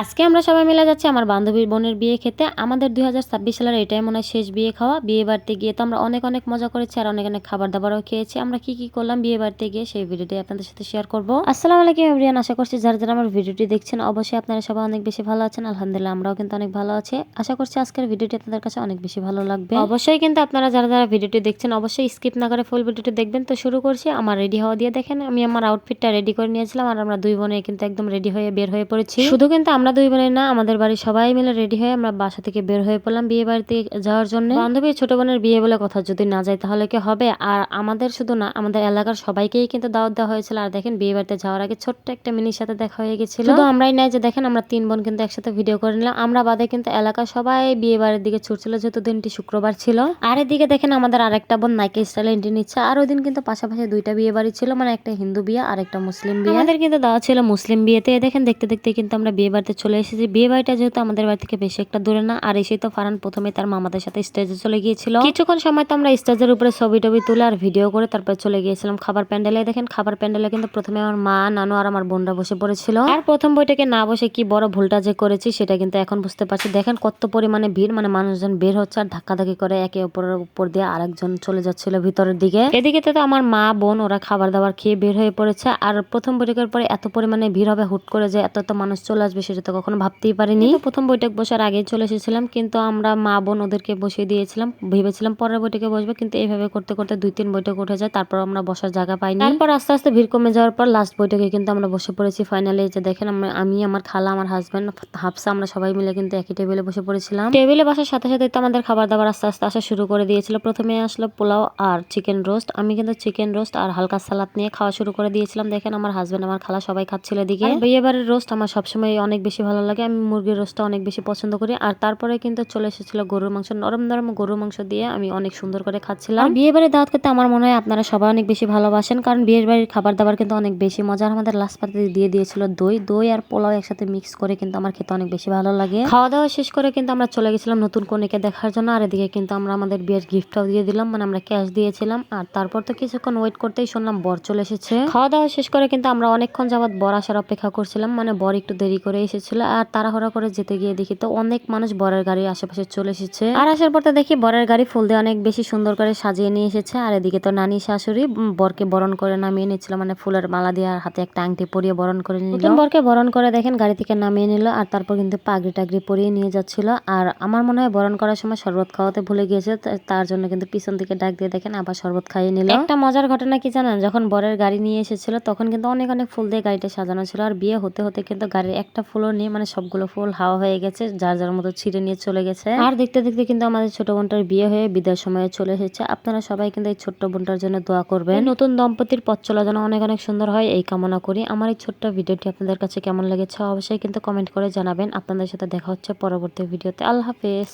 আজকে আমরা সবাই মিলে যাচ্ছি আমার বান্ধবীর বোনের বিয়ে খেতে। আমাদের 2026 সালের এটাই মনে হয় শেষ বিয়ে খাওয়া। বিয়ে বাড়িতে গিয়ে তো আমরা অনেক অনেক মজা করেছি আর অনেক অনেক খাবার দাবারও খেয়েছি। আমরা কি কি করলাম বিয়ে বাড়িতে গিয়ে সেই ভিডিওটি আপনাদের সাথে শেয়ার করব। আসসালামু আলাইকুম এভরিওয়ান, আশা করছি যারা যারা আমার ভিডিওটি দেখছেন অবশ্যই আপনারা সবাই অনেক বেশি ভালো আছেন। আলহামদুলিল্লাহ আমরাও কিন্তু অনেক ভালো আছি। আশা করছি আজকের ভিডিওটি আপনাদের কাছে অনেক বেশি ভালো লাগবে। অবশ্যই কিন্তু আপনারা যারা যারা ভিডিওটি দেখছেন অবশ্যই স্কিপ না করে ফুল ভিডিওটি দেখবেন। তো শুরু করছি আমার রেডি হওয়া দিয়ে। দেখেন আমি আমার আউটফিটটা রেডি করে নিয়েছিলাম আর আমরা দুই বোনে কিন্তু একদম রেডি হয়ে বের হয়ে পড়েছি। শুধু কিন্তু আমরা দুই বোনে না, আমাদের বাড়ির সবাই মিলে রেডি হয়ে আমরা বাসা থেকে বের হয়ে পড়লাম বিয়ে বাড়িতে যাওয়ার জন্য। বান্ধবীর ছোট বোনের বিয়ে বলে কথা, যদি না যায় তাহলে কি হবে। আর আমাদের শুধু না, আমাদের এলাকার সবাইকেই কিন্তু দাওয়াত দেওয়া হয়েছিল। আর দেখেন বিয়ে বাড়িতে যাওয়ার আগে ছোট্ট একটা মিনির সাথে দেখা হয়ে গেছিল। শুধু আমরাই নাই যে দেখেন আমরা তিন বোন কিন্তু একসাথে ভিডিও করে নিলাম। আমরা বাদে কিন্তু এলাকার সবাই বিয়ে বাড়ির দিকে ছুটছিল, যেহেতু দিনটি শুক্রবার ছিল। আর এদিকে দেখেন আমাদের আরেকটা বোন নাইকি স্টাইলে এন্ট্রি নিচ্ছে। আর ওই দিন কিন্তু পাশাপাশি দুইটা বিয়ে বাড়ি ছিল, মানে একটা হিন্দু বিয়ে আর একটা মুসলিম বিয়ে। আমাদের কিন্তু দেওয়া ছিল মুসলিম বিয়েতে। দেখেন দেখতে দেখতে কিন্তু আমরা বিয়ে বাড়িতে চলে এসেছি। বিয়ে বাড়িটা যেহেতু আমাদের বাড়ি থেকে বেশি একটা দূরে না, আর এসেই তো ফারহান প্রথমে তার মামাদের সাথে স্টেজে চলে গিয়েছিল। কিছুক্ষণ সময় তো আমরা স্টেজের উপরে ছবি টবি তুলে আর ভিডিও করে তারপরে চলে গিয়েছিলাম খাবার প্যান্ডেলে। দেখেন খাবার প্যান্ডেলে কিন্তু প্রথমে আমার মা, নানু আর আমার বোনরা বসে পড়েছিল। আর প্রথম বইটাকে না বসে কি বড় ভুলটা যে করেছি সেটা কিন্তু এখন বুঝতে পারছি। দেখেন কত পরিমাণে ভিড়, মানে মানুষজন বের হচ্ছে আর ধাক্কাধাক্কি করে একে অপরের উপর দিয়ে আরেকজন চলে যাচ্ছিল ভিতরের দিকে। এদিকে তো আমার মা বোন ওরা খাবার দাবার খেয়ে বের হয়ে পড়েছে। আর প্রথম বৈঠকের পরে এত পরিমাণে ভিড় হবে হুট করে, যে এত মানুষ চলে আসবে সেটা তো কখনো ভাবতেই পারিনি। প্রথম বৈঠক বসার আগে চলে এসেছিলাম, কিন্তু আমরা মা বোন ওদেরকে বসিয়ে দিয়েছিলাম। ভেবেছিলাম পরের বৈঠকে বসবো, কিন্তু এইভাবে করতে করতে 2-3 বৈঠক উঠে যায়, তারপর আমরা বসার জায়গা পাইনি। তারপর আস্তে আস্তে ভিড় কমে যাওয়ার পর লাস্ট বৈঠকে কিন্তু আমরা বসে পড়েছি ফাইনালি। যে দেখেন আমি, আমার খালা, আমার হাজব্যান্ড, হাফসা, আমরা সবাই মিলে কিন্তু একই টেবিলে বসে পড়েছিলাম। টেবিলে বসার সাথে সাথে তো আমাদের খাবার দাবার আস্তে আস্তে আসা শুরু করে দিয়েছিল। প্রথমে আসলো পোলাও আর চিকেন রোস্ট। আমি কিন্তু চিকেন রোস্ট আর হালকা সালাদ নিয়ে খাওয়া শুরু করে দিয়েছিলাম। দেখেন আমার হাজব্যান্ড, আমার খালা সবাই খাচ্ছিল এদিকে। বিয়ে বাড়ির রোস্ট আমার সবসময় অনেক বেশি ভালো লাগে। আমি মুরগির রোস্টটা অনেক বেশি পছন্দ করি। আর তারপরে কিন্তু চলে এসেছিল গরুর মাংস, নরম নরম গরুর মাংস দিয়ে আমি অনেক সুন্দর করে খাচ্ছিলাম। বিয়ে বাড়ির দাওয়াত করতে আমার মনে হয় আপনারা সবাই অনেক বেশি ভালোবাসেন, কারণ বিয়ের বাড়ির খাবার দাবার কিন্তু অনেক বেশি মজার। আমাদের লাস্ট পাতে দিয়ে দিয়েছিল দই আর পোলাও একসাথে মিক্স করে, কিন্তু আমার খেতে অনেক বেশি ভালো লাগে। খাওয়া দাওয়া শেষ করে কিন্তু আমরা চলে গেছিলাম নতুন কনেকে দেখার জন্য। আর এদিকে কিন্তু আমরা আমাদের বিয়ের গিফটটাও দিয়ে দিলাম, মানে আমরা ক্যাশ দিয়েছিলাম। আর তারপর তো কিছুক্ষণ ওয়েট করতেই শুনলাম বর চলে এসেছে। খাওয়া দাওয়া শেষ করে কিন্তু আমরা অনেকক্ষণ যাবত বর আসার অপেক্ষা করছিলাম, মানে বর একটু দেরি করে এসেছিল। আর তাড়াহুড়া করে যেতে গিয়ে দেখি তো অনেক মানুষ বরের গাড়ির আশেপাশে চলে এসেছে। আর আসার পর তো দেখি বরের গাড়ি ফুল দিয়ে অনেক বেশি সুন্দর করে সাজিয়ে নিয়ে এসেছে। আর এদিকে তো নানি শাশুড়ি বরকে বরণ করে নামিয়ে নিচ্ছিল, মানে ফুলের মালা দিয়ে আর হাতে একটা আংটি পরিয়ে বরণ করে নিল। বরকে বরণ করে দেখেন গাড়ি থেকে নামিয়ে নিল, আর তারপর কিন্তু পাগড়ি টাগড়ি পরিয়ে নিয়ে যাচ্ছিল। আর আমার মনে হয় বরণ করার সময় শরবত খাওয়াতে ভুলে গিয়েছে, তার জন্য কিন্তু পিছন দিকে ডাক দিয়ে দেখেন আবার শরবত খাইয়ে নিল। একটা মজার ঘটনা কি জানেন, যখন বরের গাড়ি নিয়ে এসেছিল তখন কিন্তু অনেক অনেক ফুল দিয়ে গাড়িটা সাজানো ছিল। আর বিয়ে হতে হতে কিন্তু গাড়ির একটা ফুলও নিয়ে, মানে সবগুলো ফুল হাওয়া হয়ে গেছে, যার যার মতো ছিঁড়ে নিয়ে চলে গেছে। আর দেখতে দেখতে কিন্তু আমাদের ছোট বোনটার বিয়ে হয়ে বিদায় সময়ে চলে এসেছে। আপনারা সবাই কিন্তু এই ছোট্ট বোনটার জন্য দোয়া করবেন। নতুন দম্পতির পথ চলা যেন অনেক অনেক সুন্দর হয় এই কামনা করি। আমার এই ছোট্ট ভিডিওটি আপনাদের কাছে কেমন লেগেছে অবশ্যই কিন্তু কমেন্ট করে জানাবেন। আপনাদের সাথে দেখা হচ্ছে পরবর্তী ভিডিওতে। আল্লাহ হাফেজ।